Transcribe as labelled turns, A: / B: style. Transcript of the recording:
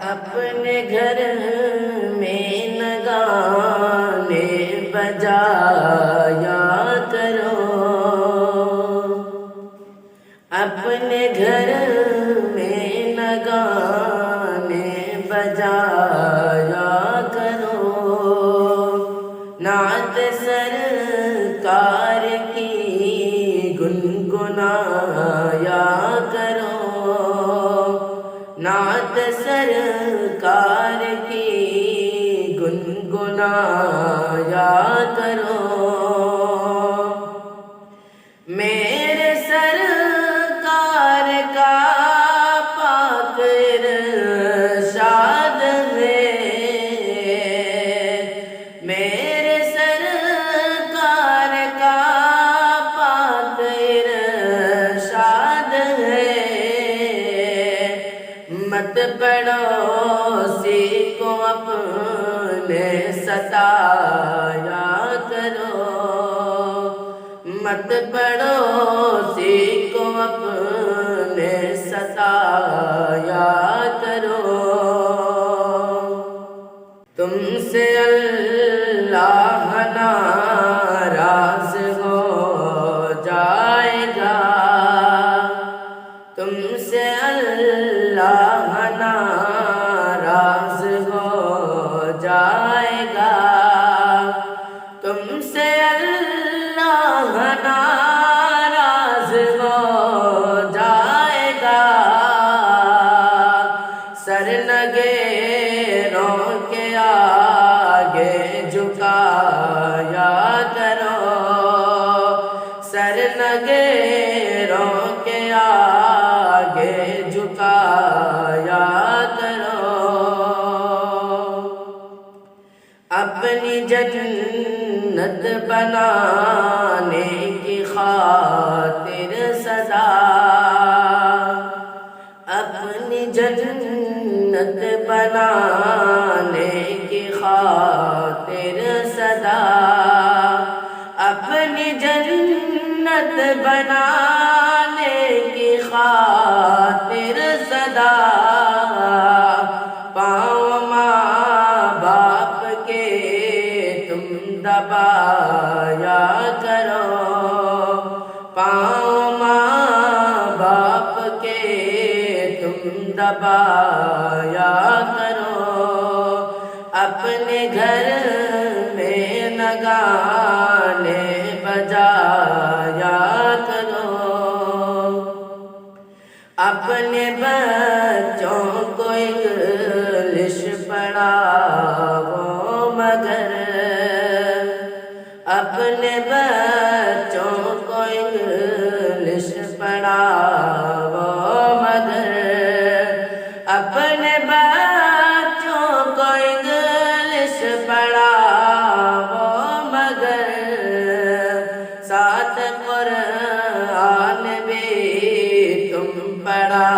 A: اپنے گھر میں نگانے بجایا کرو، اپنے گھر میں نگانے بجایا کرو، نعت سرکار کی گنگنایا کرو، نعت سرکار کی گنگنایا کرو، میرے سرکار کا پاک ارشاد ہے، میرے سرکار کا پاک ارشاد ہے، مت پڑوسی کو اپنے ستایا کرو، مت پڑوسی کو اپنے ستایا کرو، تم سے اللہ ناراض ہو جائے گا، تم سے اللہ ناراض ہو جائے گا، تم سے اللہ ناراض ہو جائے گا، سر نگیروں کے آگے جھکایا کرو، سر نگیروں کے آگے جھکایا کرو، اپنی جنت بنانے کی خاطر سدا، اپنی جنت بنانے کی خاطر سدا، اپنی جنت بنانے کی خاطر سدا، پاؤں ماں باپ کے تم دبایا کرو، پاؤں ماں باپ کے تم دبایا کرو، اپنے گھر میں نگانے بجایا کرو، اپنے بچوں کو انگلش پڑھاؤ مگر، اپنے بچوں کو انگلش پڑھاؤ مگر، اپنے بچوں کو انگلش پڑھاؤ مگر، ساتھ قرآن بھی تم پڑھا